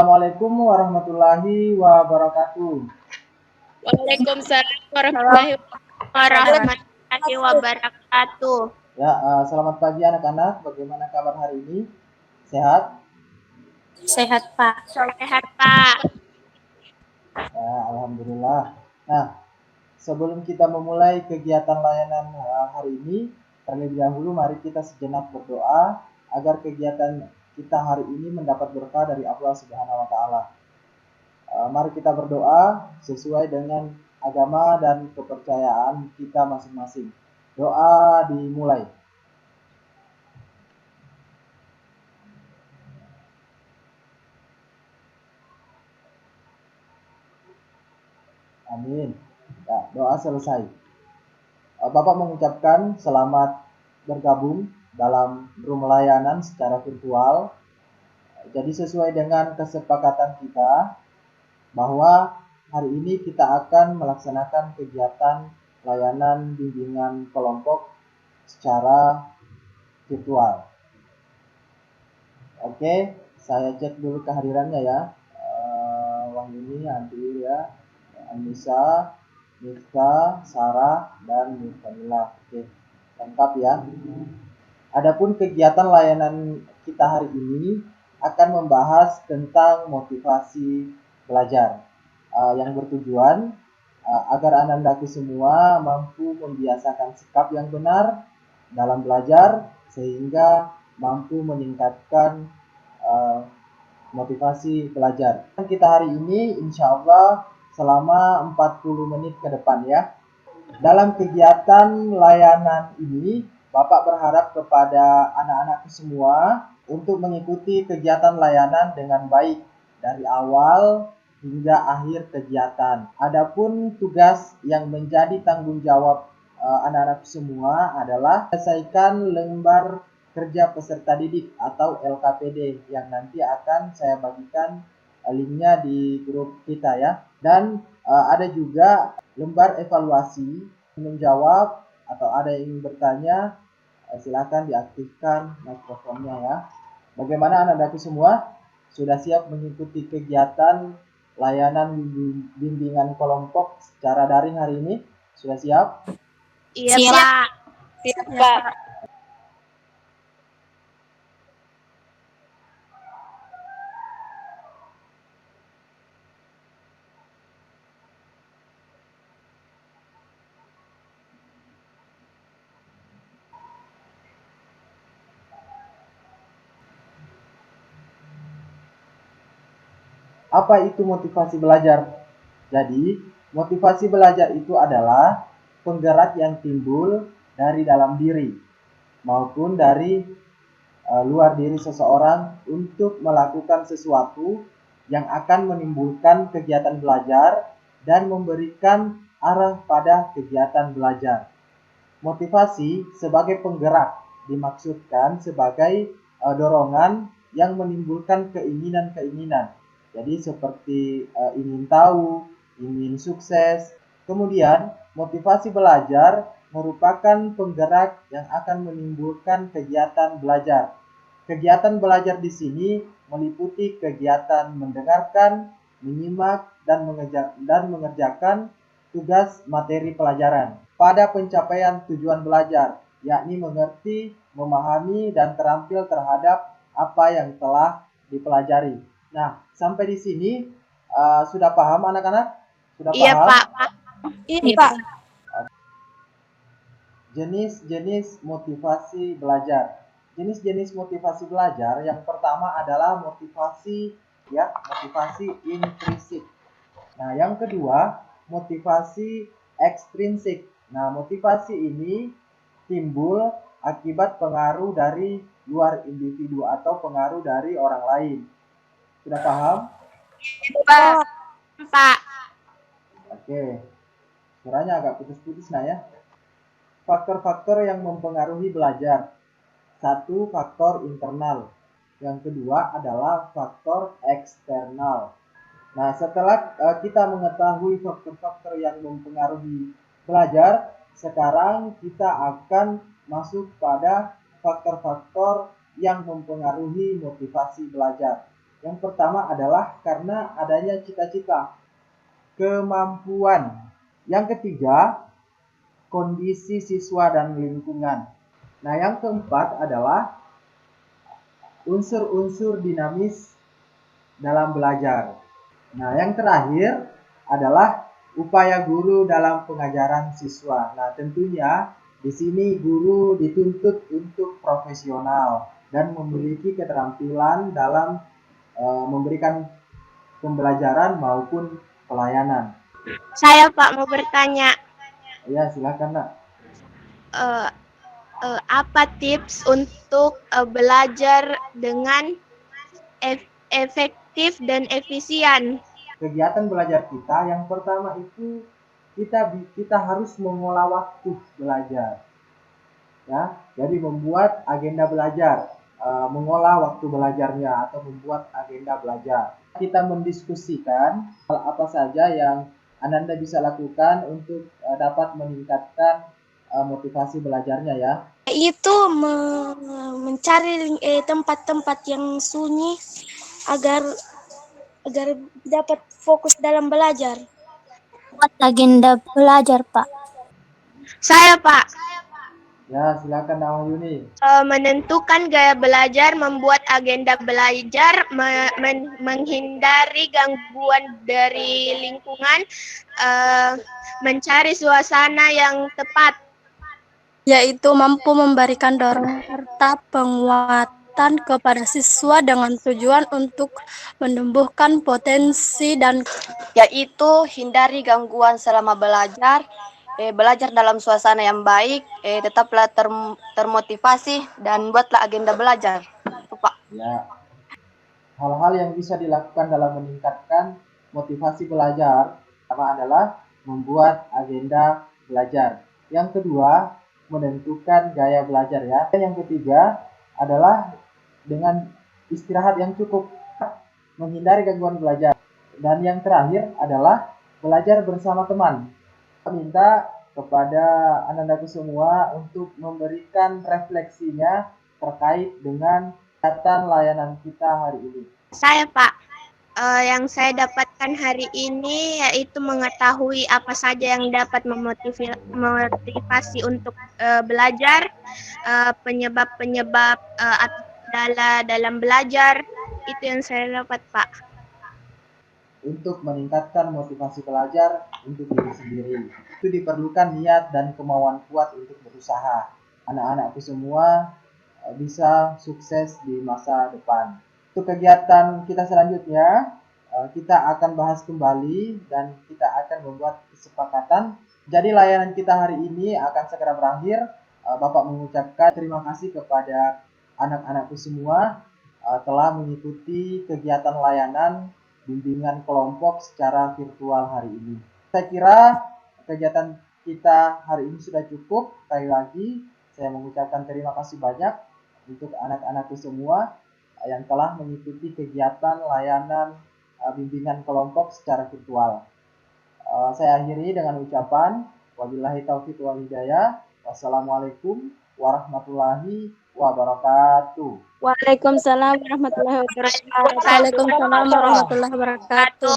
Assalamualaikum warahmatullahi wabarakatuh. Waalaikumsalam warahmatullahi wabarakatuh. Ya, selamat pagi anak-anak. Bagaimana kabar hari ini? Sehat? Sehat, Pak. Sehat, Pak. Ya, alhamdulillah. Nah, sebelum kita memulai kegiatan layanan hari ini, terlebih dahulu mari kita sejenak berdoa agar kegiatan kita hari ini mendapat berkah dari Allah Subhanahu wa taala. Mari kita berdoa sesuai dengan agama dan kepercayaan kita masing-masing. Doa dimulai. Amin. Ya, doa selesai. Bapak mengucapkan selamat bergabung dalam room layanan secara virtual. Jadi sesuai dengan kesepakatan kita bahwa hari ini kita akan melaksanakan kegiatan layanan bimbingan kelompok secara virtual. Oke, saya cek dulu kehadirannya ya. Wahyuni hadir ya. Anissa, Mifta, Sarah, dan Miftamillah. Oke, lengkap ya. Adapun kegiatan layanan kita hari ini akan membahas tentang motivasi belajar yang bertujuan agar anandaku semua mampu membiasakan sikap yang benar dalam belajar sehingga mampu meningkatkan motivasi belajar. Kita hari ini insya Allah selama 40 menit ke depan ya. Dalam kegiatan layanan ini, Bapak berharap kepada anak-anak semua untuk mengikuti kegiatan layanan dengan baik dari awal hingga akhir kegiatan. Adapun tugas yang menjadi tanggung jawab anak-anak semua adalah selesaikan lembar kerja peserta didik atau LKPD yang nanti akan saya bagikan linknya di grup kita ya. Dan ada juga lembar evaluasi. Menjawab atau ada yang ingin bertanya, silakan diaktifkan mikrofonnya ya. Bagaimana anak-anakku semua? Sudah siap mengikuti kegiatan layanan bimbingan kelompok secara daring hari ini? Sudah siap? Iya, Pak. Siap, Pak. Apa itu motivasi belajar? Jadi, motivasi belajar itu adalah penggerak yang timbul dari dalam diri maupun dari luar diri seseorang untuk melakukan sesuatu yang akan menimbulkan kegiatan belajar dan memberikan arah pada kegiatan belajar. Motivasi sebagai penggerak dimaksudkan sebagai dorongan yang menimbulkan keinginan-keinginan. Jadi seperti ingin tahu, ingin sukses. Kemudian motivasi belajar merupakan penggerak yang akan menimbulkan kegiatan belajar. Kegiatan belajar di sini meliputi kegiatan mendengarkan, menyimak, dan mengerjakan tugas materi pelajaran pada pencapaian tujuan belajar, yakni mengerti, memahami, dan terampil terhadap apa yang telah dipelajari. Nah, sampai di sini sudah paham anak-anak? Sudah Iya, paham? Pak. Iya, Pak. Jenis-jenis motivasi belajar. Jenis-jenis motivasi belajar yang pertama adalah motivasi intrinsik. Nah, yang kedua motivasi ekstrinsik. Nah, motivasi ini timbul akibat pengaruh dari luar individu atau pengaruh dari orang lain. Sudah paham? Pak. Oke. Suaranya agak putus-putus nah ya. Faktor-faktor yang mempengaruhi belajar. Satu, faktor internal. Yang kedua adalah faktor eksternal. Nah, setelah kita mengetahui faktor-faktor yang mempengaruhi belajar, sekarang kita akan masuk pada faktor-faktor yang mempengaruhi motivasi belajar. Yang pertama adalah karena adanya cita-cita, kemampuan. Yang ketiga, kondisi siswa dan lingkungan. Nah, yang keempat adalah unsur-unsur dinamis dalam belajar. Nah, yang terakhir adalah upaya guru dalam pengajaran siswa. Nah, tentunya di sini guru dituntut untuk profesional dan memiliki keterampilan dalam memberikan pembelajaran maupun pelayanan. Saya Pak mau bertanya, Ya, silakan, Nak. eh, apa tips untuk belajar dengan efektif dan efisien? Kegiatan belajar kita yang pertama itu kita harus mengolah waktu belajar. Ya, jadi membuat agenda belajar, mengolah waktu belajarnya atau membuat agenda belajar. Kita mendiskusikan hal apa saja yang Ananda bisa lakukan untuk dapat meningkatkan motivasi belajarnya ya. Itu mencari tempat-tempat yang sunyi agar dapat fokus dalam belajar. Buat agenda belajar, Pak. Saya Pak, Ya, silakan Nawayuni. menentukan gaya belajar, membuat agenda belajar, menghindari gangguan dari lingkungan, mencari suasana yang tepat. Yaitu mampu memberikan dorongan serta penguatan kepada siswa dengan tujuan untuk menumbuhkan potensi dan yaitu hindari gangguan selama belajar, belajar dalam suasana yang baik, tetaplah termotivasi dan buatlah agenda belajar. Itu, Pak. Ya, hal-hal yang bisa dilakukan dalam meningkatkan motivasi belajar pertama adalah membuat agenda belajar. Yang kedua, menentukan gaya belajar ya. Dan yang ketiga adalah dengan istirahat yang cukup, menghindari gangguan belajar. Dan yang terakhir adalah belajar bersama teman. Saya minta kepada Anandaku semua untuk memberikan refleksinya terkait dengan kegiatan layanan kita hari ini. Saya Pak, yang saya dapatkan hari ini yaitu mengetahui apa saja yang dapat memotivasi untuk belajar, penyebab-penyebab dalam belajar, itu yang saya dapat Pak. Untuk meningkatkan motivasi belajar untuk diri sendiri, itu diperlukan niat dan kemauan kuat untuk berusaha. Anak-anakku semua bisa sukses di masa depan. Untuk kegiatan kita selanjutnya, kita akan bahas kembali dan kita akan membuat kesepakatan. Jadi layanan kita hari ini akan segera berakhir. Bapak mengucapkan terima kasih kepada anak-anakku semua telah mengikuti kegiatan layanan bimbingan kelompok secara virtual hari ini. Saya kira kegiatan kita hari ini sudah cukup. Sekali lagi saya mengucapkan terima kasih banyak untuk anak-anakku semua yang telah mengikuti kegiatan layanan bimbingan kelompok secara virtual. Saya akhiri dengan ucapan wabillahi taufiq wal hidayah. Wassalamualaikum warahmatullahi wabarakatuh. Waalaikumsalam warahmatullahi wabarakatuh. Waalaikumsalam warahmatullahi wabarakatuh.